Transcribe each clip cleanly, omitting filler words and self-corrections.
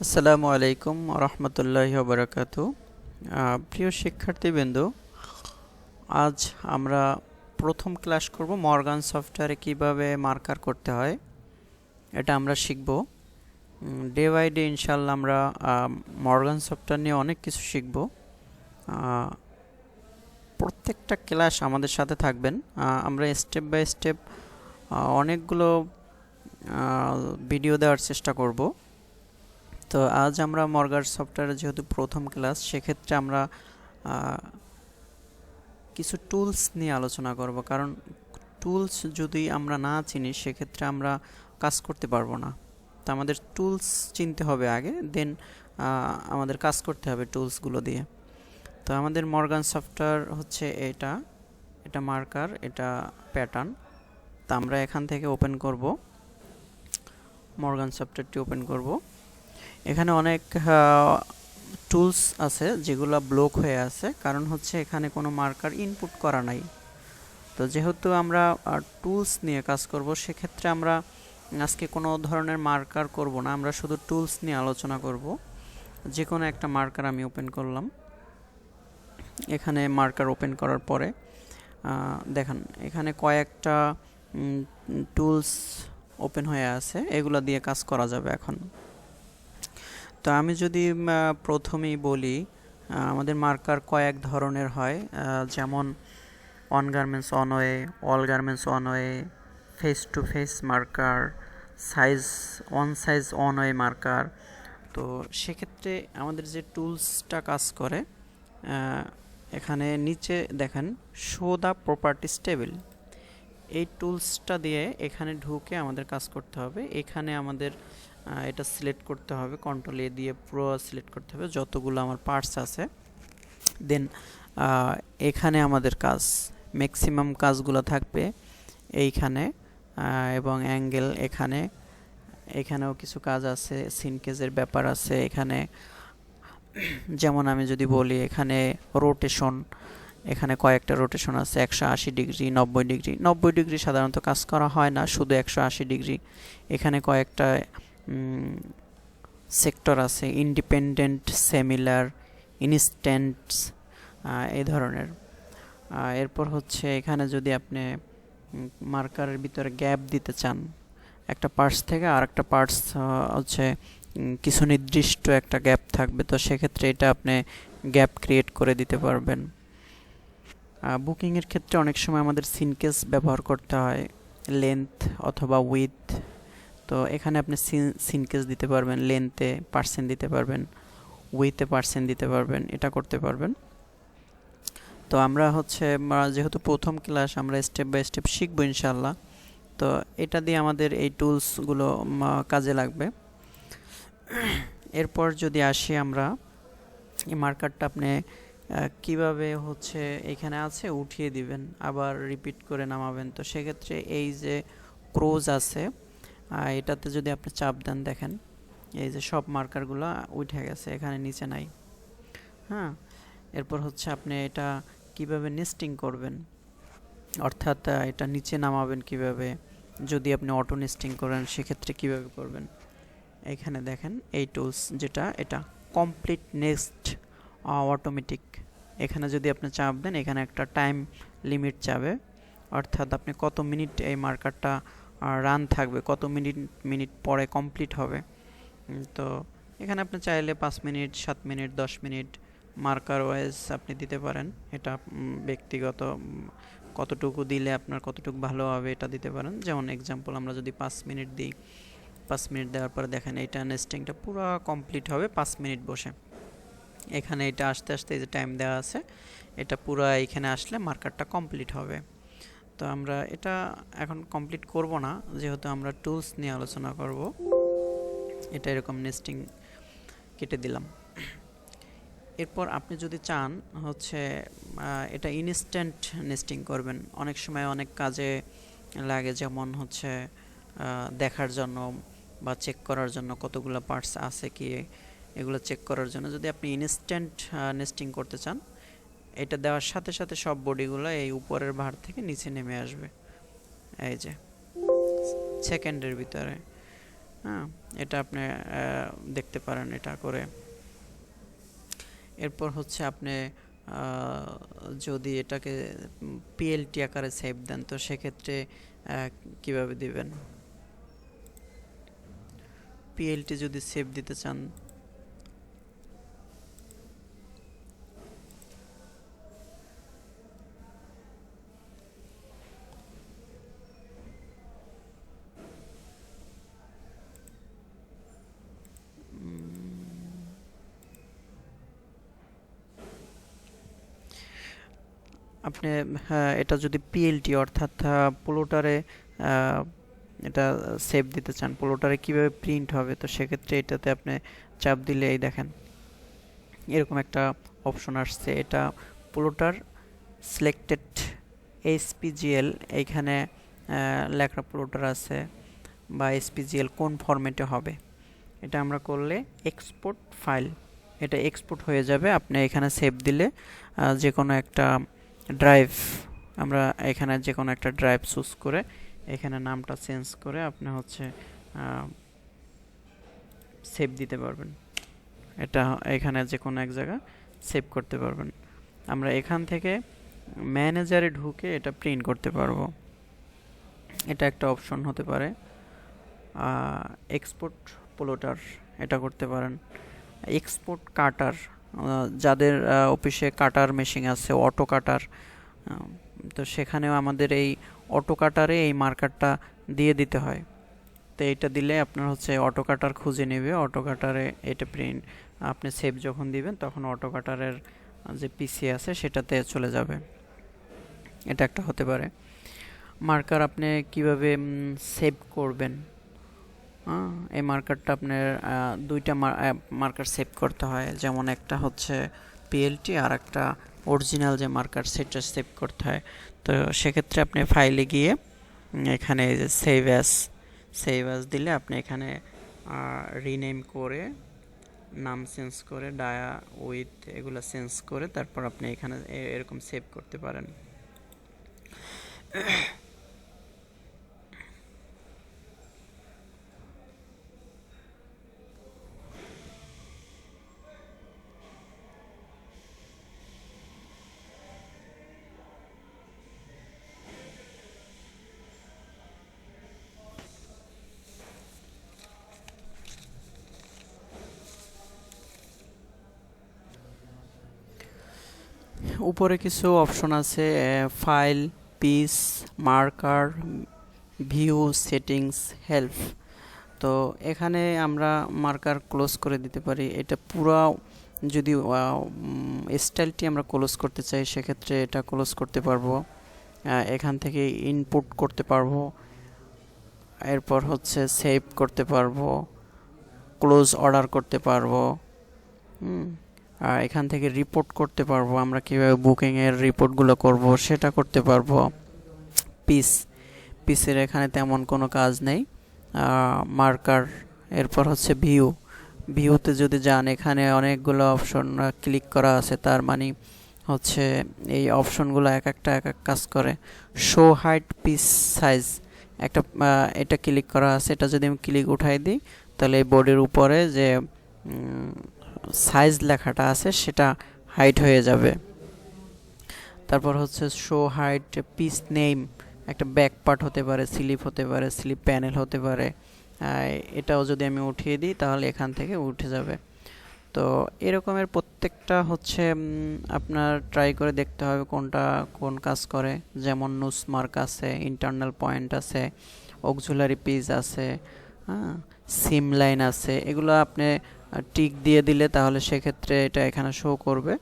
আসসালামু আলাইকুম রহমতুল্লাহি ওয়া বারাকাতু। প্রিয় শিক্ষার্থীবৃন্দ, আজ আমরা প্রথম ক্লাস করব মর্গান সফটওয়্যারে কিভাবে মার্কার করতে হয়, এটা আমরা শিখব। ডে বাই ডে ইনশাল্লাহ আমরা মর্গান সফটওয়্যার নিয়ে অনেক কিছু শিখব। প্রত্যেকটা ক্লাস আমাদের সাথে থাকবেন। আমরা স্টেপ বাই স্টেপ অনেকগুলো ভিডিও দেওয়ার চেষ্টা করব। তো আজ আমরা মর্গান সফটওয়্যারে যেহেতু প্রথম ক্লাস, সেক্ষেত্রে আমরা কিছু টুলস নিয়ে আলোচনা করব, কারণ টুলস যদি আমরা না চিনি সেক্ষেত্রে আমরা কাজ করতে পারবো না। তো আমাদের টুলস চিনতে হবে আগে, দেন আমাদের কাজ করতে হবে টুলসগুলো দিয়ে। তো আমাদের মর্গান সফটওয়্যার হচ্ছে এটা মার্কার, এটা প্যাটার্ন। তো আমরা এখান থেকে ওপেন করব, মর্গান সফটওয়্যারটি ওপেন করব। এখানে অনেক টুলস আছে যেগুলো ব্লক হয়ে আছে, কারণ হচ্ছে এখানে কোনো মার্কার ইনপুট করা নাই। তো যেহেতু আমরা টুলস নিয়ে কাজ করব, সেক্ষেত্রে আমরা আজকে কোনো ধরনের মার্কার করব না, আমরা শুধু টুলস নিয়ে আলোচনা করব। যে কোনো একটা মার্কার আমি ওপেন করলাম। এখানে মার্কার ওপেন করার পরে দেখেন এখানে কয়েকটা টুলস ওপেন হয়ে আছে, এগুলো দিয়ে কাজ করা যাবে এখন। তো আমি যদি প্রথমেই বলি, আমাদের মার্কার কয়েক ধরনের হয়, যেমন on garments on way, all garments on way, face to face marker, size on way marker. তো সেক্ষেত্রে আমাদের যে টুলসটা কাজ করে, এখানে নিচে দেখেন শো দ্য প্রপার্টিস টেবিল, এই টুলসটা দিয়ে এখানে ঢুকে আমাদের কাজ করতে হবে। এখানে আমাদের এটা সিলেক্ট করতে হবে, কন্ট্রোল এ দিয়ে পুরো সিলেক্ট করতে হবে যতগুলো আমার পার্টস আছে। দেন এখানে আমাদের কাজ, ম্যাক্সিমাম কাজগুলো থাকবে এইখানে, এবং অ্যাঙ্গেল এখানেও কিছু কাজ আছে, সিনকেজের ব্যাপার আছে এখানে। যেমন আমি যদি বলি, এখানে রোটেশন, এখানে কয়েকটা রোটেশন আছে, 180 ডিগ্রি, 90 ডিগ্রি। 90 ডিগ্রি সাধারণত কাজ করা হয় না, শুধু 180 ডিগ্রি। এখানে কয়েকটা সেক্টর আছে, ইন্ডিপেন্ডেন্ট, সেমিলার, ইনস্ট্যান্টস, এই ধরনের। এরপর হচ্ছে এখানে যদি আপনি মার্কারের ভিতরে গ্যাপ দিতে চান, একটা পার্টস থেকে আর একটা পার্টস হচ্ছে কিছু নির্দিষ্ট একটা গ্যাপ থাকবে, তো সেক্ষেত্রে এটা আপনি গ্যাপ ক্রিয়েট করে দিতে পারবেন। বুকিংয়ের ক্ষেত্রে অনেক সময় আমাদের সিনকেস ব্যবহার করতে হয়, লেন্থ অথবা উইথ। তো এখানে আপনি সিনকেস দিতে পারবেন, লেন্থে পার্সেন্ট দিতে পারবেন, উইথে পার্সেন্ট দিতে পারবেন, এটা করতে পারবেন। তো আমরা হচ্ছে যেহেতু প্রথম ক্লাস, আমরা স্টেপ বাই স্টেপ শিখবো ইনশাল্লাহ। তো এটা দিয়ে আমাদের এই টুলসগুলো কাজে লাগবে। এরপর যদি আসি আমরা, এই মার্কারটা আপনি কিভাবে হচ্ছে এখানে আছে উঠিয়ে দিবেন, আবার রিপিট করে নামাবেন। তো সেক্ষেত্রে এই যে ক্রোজ আছে, এটাতে যদি আপনি চাপ দেন, দেখেন এই যে সব মার্কারগুলো উঠে গেছে, এখানে নিচে নাই। হ্যাঁ, এরপর হচ্ছে আপনি এটা কিভাবে নেস্টিং করবেন, অর্থাৎ এটা নিচে নামাবেন কিভাবে, যদি আপনি অটো নেস্টিং করেন সেক্ষেত্রে কিভাবে করবেন। এখানে দেখেন এই টুলস যেটা, এটা কমপ্লিট নেক্সট অটোমেটিক। এখানে যদি আপনি চাপ দেন, এখানে একটা টাইম লিমিট চাবে, অর্থাৎ আপনি কত মিনিট এই মার্কারটা রান থাকবে, কত মিনিট পরে কমপ্লিট হবে। তো এখানে আপনি চাইলে 5 minute, 7 minute, 10 minute marker wise আপনি দিতে পারেন। এটা ব্যক্তিগত, কতটুকু দিলে আপনার কতটুকু ভালো হবে এটা দিতে পারেন। যেমন এক্সাম্পল আমরা যদি 5 মিনিট দিই, 5 মিনিট দেওয়ার পরে দেখেন এইটা নেস্টিংটা পুরো কমপ্লিট হবে 5 মিনিট বসে। এখানে এটা আস্তে আস্তে এই যে টাইম দেওয়া আছে, এটা পুরো এইখানে আসলে মার্কারটা কমপ্লিট হবে। তো আমরা এটা এখন কমপ্লিট করব না, যেহেতু আমরা টুলস নিয়ে আলোচনা করব। এটা এরকম নেস্টিং কেটে দিলাম। এরপর আপনি যদি চান হচ্ছে এটা ইনস্ট্যান্ট নেস্টিং করবেন, অনেক সময় অনেক কাজে লাগে, যেমন হচ্ছে দেখার জন্য বা চেক করার জন্য কতগুলো পার্টস আছে কি, এগুলো চেক করার জন্য যদি আপনি ইনস্ট্যান্ট নেস্টিং করতে চান, এটা দেওয়ার সাথে সাথে সব বডিগুলো এই উপরের ভার থেকে নিচে নেমে আসবে, এই যে সেকেন্ডের ভিতরে। হ্যাঁ, এটা আপনি দেখতে পারেন এটা করে। এরপর হচ্ছে আপনি যদি এটাকে পিএলটি আকারে সেভ দেন তো সেক্ষেত্রে কিভাবে দিবেন? পিএলটি যদি সেভ দিতে চান, আপনি এটা যদি পিএলটি অর্থাৎ প্লোটারে এটা সেভ দিতে চান, প্লোটারে কিভাবে প্রিন্ট হবে, তো সেক্ষেত্রে এটাতে আপনি চাপ দিলে এই দেখেন এরকম একটা অপশন আসছে। এটা প্লোটার সিলেক্টেড এসপিজিএল, এইখানে লেখা প্লোটার আছে বা এসপিজিএল কোন ফরম্যাটে হবে। এটা আমরা করলে এক্সপোর্ট ফাইল, এটা এক্সপোর্ট হয়ে যাবে। আপনি এখানে সেভ দিলে যে কোনো একটা ড্রাইভ, আমরা এখানে যে কোনো একটা ড্রাইভ চুজ করে এখানে নামটা চেঞ্জ করে আপনি হচ্ছে সেভ দিতে পারবেন। এটা এখানে যে কোনো এক জায়গা সেভ করতে পারবেন। আমরা এখান থেকে ম্যানেজারে ঢুকে এটা প্রিন্ট করতে পারবো, এটা একটা অপশন হতে পারে। এক্সপোর্ট প্লোটার এটা করতে পারেন। এক্সপোর্ট কাটার, যাদের অফিসে কাটার মেশিন আছে, অটো কাটার, তো সেখানেও আমাদের এই অটো কাটারে এই মার্কারটা দিয়ে দিতে হয়। তো এইটা দিলে আপনার হচ্ছে অটো কাটার খুঁজে নেবে, অটো কাটারে এটা প্রিন্ট আপনি সেভ যখন দিবেন তখন অটো কাটারের যে পিসি আছে সেটাতে চলে যাবে। এটা একটা হতে পারে। মার্কার আপনি কিভাবে সেভ করবেন, এই মার্কারটা আপনার দুইটা মার্কার সেভ করতে হয়, যেমন একটা হচ্ছে পিএলটি আর একটা অরিজিনাল যে মার্কার সেটা সেভ করতে হয়। তো সেক্ষেত্রে আপনি ফাইলে গিয়ে এখানে সেভ অ্যাজ দিলে আপনি এখানে রিনেম করে নাম চেঞ্জ করে ডায়া উইথ এগুলো চেঞ্জ করে তারপর আপনি এখানে এরকম সেভ করতে পারেন। উপরে কিছু অপশন আছে, file, piece, marker, view, settings, help. তো এখানে আমরা মার্কার ক্লোজ করে দিতে পারি। এটা পুরো যদি স্টাইলটি আমরা ক্লোজ করতে চাই সেক্ষেত্রে এটা ক্লোজ করতে পারবো, এখান থেকে ইনপুট করতে পারবো, এরপর হচ্ছে সেভ করতে পারবো, ক্লোজ অর্ডার করতে পারবো, আর এখান থেকে রিপোর্ট করতে পারবো, আমরা কীভাবে বুকিংয়ের রিপোর্টগুলো করব সেটা করতে পারবো। পিসের এখানে তেমন কোনো কাজ নেই। মার্কার, এরপর হচ্ছে ভিউতে যদি যান এখানে অনেকগুলো অপশন ক্লিক করা আছে, তার মানে হচ্ছে এই অপশনগুলো এক একটা এক এক কাজ করে। শো হাইট পিস সাইজ একটা এটা ক্লিক করা আছে, এটা যদি আমি ক্লিক উঠাই দিই তাহলে এই বোর্ডের উপরে যে সাইজ লেখাটা আছে সেটা হাইট হয়ে যাবে। তারপর হচ্ছে শো হাইট পিস নেম, একটা ব্যাক পার্ট হতে পারে, স্লিপ হতে পারে, স্লিপ প্যানেল হতে পারে, এটাও যদি আমি উঠিয়ে দিই তাহলে এখান থেকে উঠে যাবে। তো এরকমের প্রত্যেকটা হচ্ছে আপনার ট্রাই করে দেখতে হবে কোনটা কোন কাজ করে। যেমন নুস মার্ক আছে, ইন্টারনাল পয়েন্ট আছে, অক্সিলারি পিস আছে, সিম লাইন আছে, এগুলো আপনি টিক দিয়ে দিলে তাহলে সেক্ষেত্রে এটা এখানে শো করবে,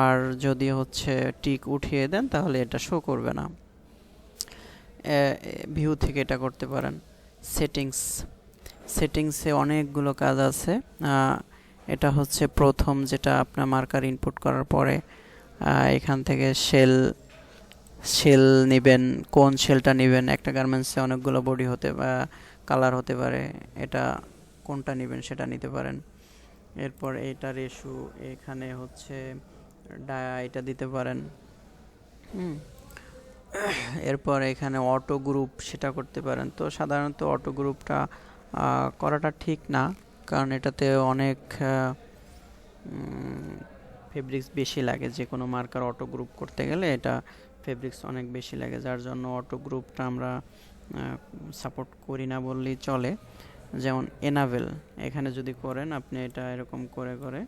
আর যদি হচ্ছে টিক উঠিয়ে দেন তাহলে এটা শো করবে না। ভিউ থেকে এটা করতে পারেন। সেটিংসে অনেকগুলো কাজ আছে। এটা হচ্ছে প্রথম যেটা আপনার মার্কার ইনপুট করার পরে এখান থেকে শেল নেবেন, কোন শেলটা নেবেন। একটা গার্মেন্টসে অনেকগুলো বডি হতে বা কালার হতে পারে, এটা কোনটা নেবেন সেটা নিতে পারেন। এরপর এটা রেশু, এখানে হচ্ছে ডায়া এটা দিতে পারেন। এরপর এখানে অটো গ্রুপ সেটা করতে পারেন। তো সাধারণত অটো গ্রুপটা করাটা ঠিক না, কারণ এটাতে অনেক ফেব্রিক্স বেশি লাগে। যে কোনো মার্কার অটো গ্রুপ করতে গেলে এটা ফেব্রিক্স অনেক বেশি লাগে, যার জন্য অটো গ্রুপটা আমরা সাপোর্ট করি না বললেই চলে। যেমন এনাবেল এখানে যদি করেন আপনি এটা এরকম করে করে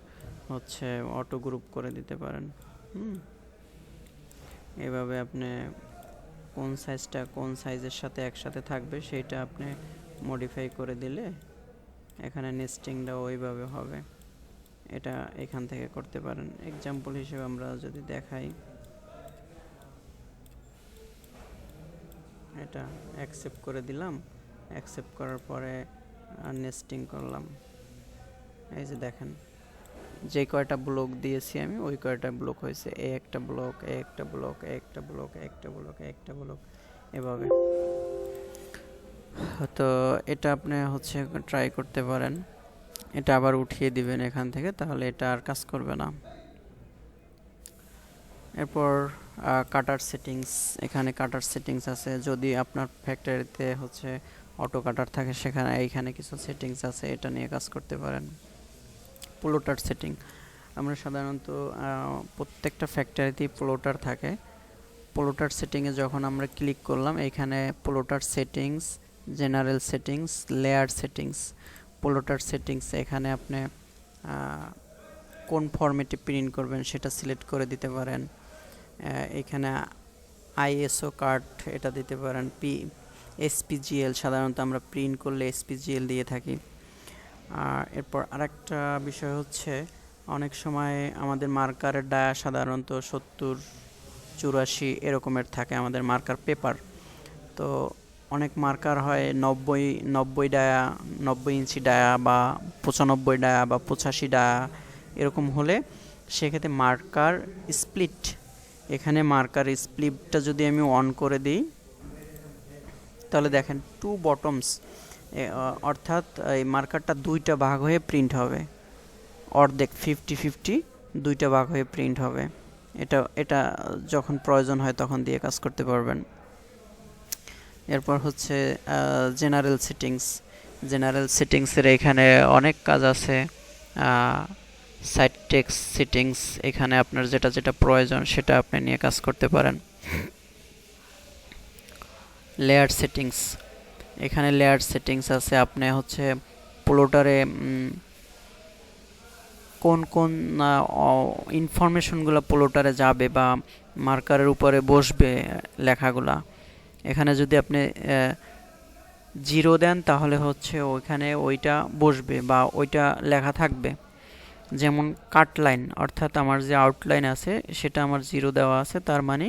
হচ্ছে অটো গ্রুপ করে দিতে পারেন। এভাবে আপনি কোন সাইজটা কোন সাইজের সাথে একসাথে থাকবে সেটা আপনি মডিফাই করে দিলে এখানে নেস্টিংটা ওইভাবে হবে। এটা এখান থেকে করতে পারেন। এক্সাম্পল হিসেবে আমরা যদি দেখাই, এটা অ্যাকসেপ্ট করে দিলাম, অ্যাকসেপ্ট করার পরে নেস্টিং করলাম। এই যে দেখেন যে কয়টা ব্লক দিয়েছি আমি ওই কয়টা ব্লক হয়েছে, একটা ব্লক একটা ব্লক একটা ব্লক একটা ব্লক একটা ব্লক এভাবে। তো এটা আপনি হচ্ছে ট্রাই করতে পারেন। এটা আবার উঠিয়ে দিবেন এখান থেকে, তাহলে এটা আর কাজ করবে না। এরপর কাটার সেটিংস, এখানে কাটার সেটিংস আছে। যদি আপনার ফ্যাক্টরিতে হচ্ছে অটো কাটার থাকে সেখানে এইখানে কিছু সেটিংস আছে, এটা নিয়ে কাজ করতে পারেন। প্লটার সেটিং, আমরা সাধারণত প্রত্যেকটা ফ্যাক্টরিতেই প্লটার থাকে। প্লটার সেটিংয়ে যখন আমরা ক্লিক করলাম, এখানে plotter settings, general settings, layer settings. Plotter settings এখানে আপনি কোন ফরম্যাটে প্রিন্ট করবেন সেটা সিলেক্ট করে দিতে পারেন। এখানে আইএসও কার্ড এটা দিতে পারেন। এসপিজিএল সাধারণত আমরা প্রিন্ট করলে এসপিজিএল দিয়ে থাকি। আর এরপর আরেকটা বিষয় হচ্ছে, অনেক সময় আমাদের মার্কারের ডায়া সাধারণত 70, 84 এরকমের থাকে আমাদের মার্কার পেপার। তো অনেক মার্কার হয় 90 ডায়া, 90 ইঞ্চি ডায়া বা 95 ডায়া বা 85 ডায়া এরকম হলে সেক্ষেত্রে মার্কার স্প্লিট, এখানে মার্কার স্প্লিটটা যদি আমি অন করে দিই তাহলে দেখেন 2 বটমস, অর্থাৎ এই মার্কারটা দুইটা ভাগ হয়ে প্রিন্ট হবে, অর্ধেক 50-50 দুইটা ভাগ হয়ে প্রিন্ট হবে। এটা যখন প্রয়োজন হয় তখন দিয়ে কাজ করতে পারবেন। এরপর হচ্ছে জেনারেল সেটিংস। জেনারেল সেটিংসের এখানে অনেক কাজ আছে। সাইড টেক্সট সেটিংস, এখানে আপনার যেটা যেটা প্রয়োজন সেটা আপনি নিয়ে কাজ করতে পারেন। লেয়ার সেটিংস, এখানে লেয়ার সেটিংস আছে। আপনি হচ্ছে প্লটারে কোন কোন ইনফরমেশনগুলো প্লটারে যাবে বা মার্কারের উপরে বসবে লেখাগুলা, এখানে যদি আপনি 0 দেন তাহলে হচ্ছে ওইখানে ওইটা বসবে বা ওইটা লেখা থাকবে। যেমন কাট লাইন, অর্থাৎ আমার যে আউটলাইন আছে সেটা আমার 0 দেওয়া আছে, তার মানে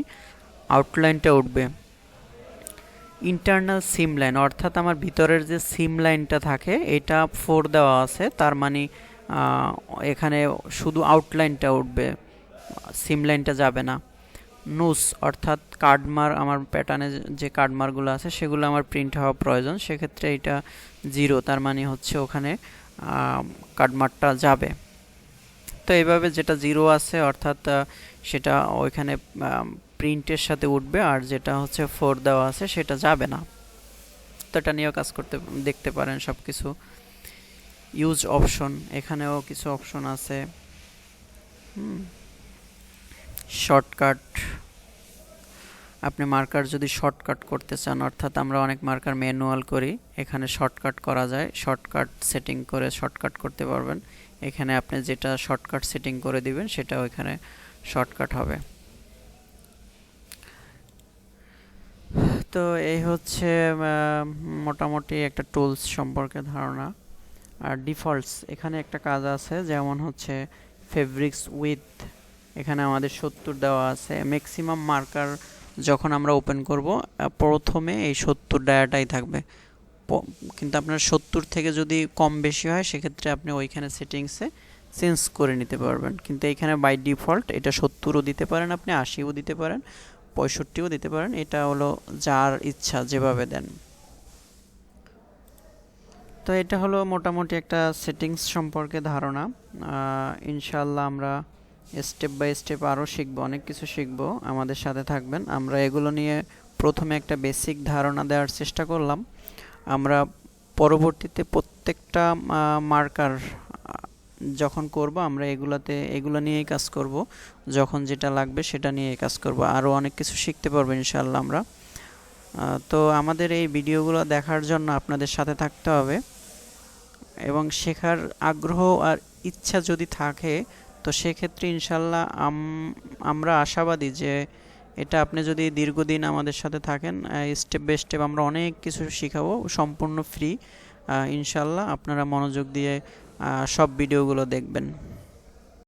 আউটলাইনটা উঠবে। ইন্টারনাল সিম লাইন, অর্থাৎ আমার ভিতরের যে সিম লাইনটা থাকে এটা 4 দেওয়া আছে, তার মানে এখানে শুধু আউটলাইনটা উঠবে, সিম লাইনটা যাবে না। নোস, অর্থাৎ কার্ডমার, আমার প্যাটার্নে যে কার্ডমারগুলো আছে সেগুলো আমার প্রিন্ট হওয়া প্রয়োজন, সেক্ষেত্রে এটা 0, তার মানে হচ্ছে ওখানে কার্ডমারটা যাবে। তো এইভাবে যেটা 0 আছে অর্থাৎ সেটা ওইখানে প্রিন্টের সাথে উঠবে, আর যেটা হচ্ছে 4 দেওয়া আছে সেটা যাবে না। তো এটা নিয়েও কাজ করতে দেখতে পারেন সব কিছু। ইউজ অপশন, এখানেও কিছু অপশন আছে। শর্টকাট, আপনি মার্কার যদি শর্টকাট করতে চান, অর্থাৎ আমরা অনেক মার্কার ম্যানুয়াল করি, এখানে শর্টকাট করা যায়। শর্টকাট সেটিং করে শর্টকাট করতে পারবেন। এখানে আপনি যেটা শর্টকাট সেটিং করে দিবেন সেটা ওইখানে শর্টকাট হবে। তো এই হচ্ছে মোটামুটি একটা টুলস সম্পর্কে ধারণা। আর ডিফল্টস, এখানে একটা কাজ আছে, যেমন হচ্ছে ফেব্রিক্স উইথ, এখানে আমাদের 70 দেওয়া আছে। ম্যাক্সিমাম মার্কার যখন আমরা ওপেন করব প্রথমে এই 70 ডায়াটাই থাকবে, কিন্তু আপনার 70 থেকে যদি কম বেশি হয় সেক্ষেত্রে আপনি ওইখানে সেটিংসে চেঞ্জ করে নিতে পারবেন। কিন্তু এইখানে বাই ডিফল্ট এটা 70ও দিতে পারেন, আপনি 80ও দিতে পারেন, 65ও দিতে পারেন, এটা হলো যার ইচ্ছা যেভাবে দেন। তো এটা হলো মোটামুটি একটা সেটিংস সম্পর্কে ধারণা। ইনশাআল্লাহ আমরা স্টেপ বাই স্টেপ আরও শিখবো, অনেক কিছু শিখবো, আমাদের সাথে থাকবেন। আমরা এগুলো নিয়ে প্রথমে একটা বেসিক ধারণা দেওয়ার চেষ্টা করলাম। আমরা পরবর্তীতে প্রত্যেকটা মার্কার যখন করব আমরা এগুলো নিয়েই কাজ করব, যখন যেটা লাগবে সেটা নিয়েই কাজ করব, আরও অনেক কিছু শিখতে পারবো ইনশাআল্লাহ আমরা। তো আমাদের এই ভিডিওগুলো দেখার জন্য আপনাদের সাথে থাকতে হবে এবং শেখার আগ্রহ আর ইচ্ছা যদি থাকে তো সেক্ষেত্রে ইনশাআল্লাহ আমরা আশাবাদী যে এটা আপনি যদি দীর্ঘদিন আমাদের সাথে থাকেন, স্টেপ বাই স্টেপ আমরা অনেক কিছু শিখাবো সম্পূর্ণ ফ্রি। ইনশাআল্লাহ আপনারা মনোযোগ দিয়ে সব ভিডিওগুলো দেখবেন।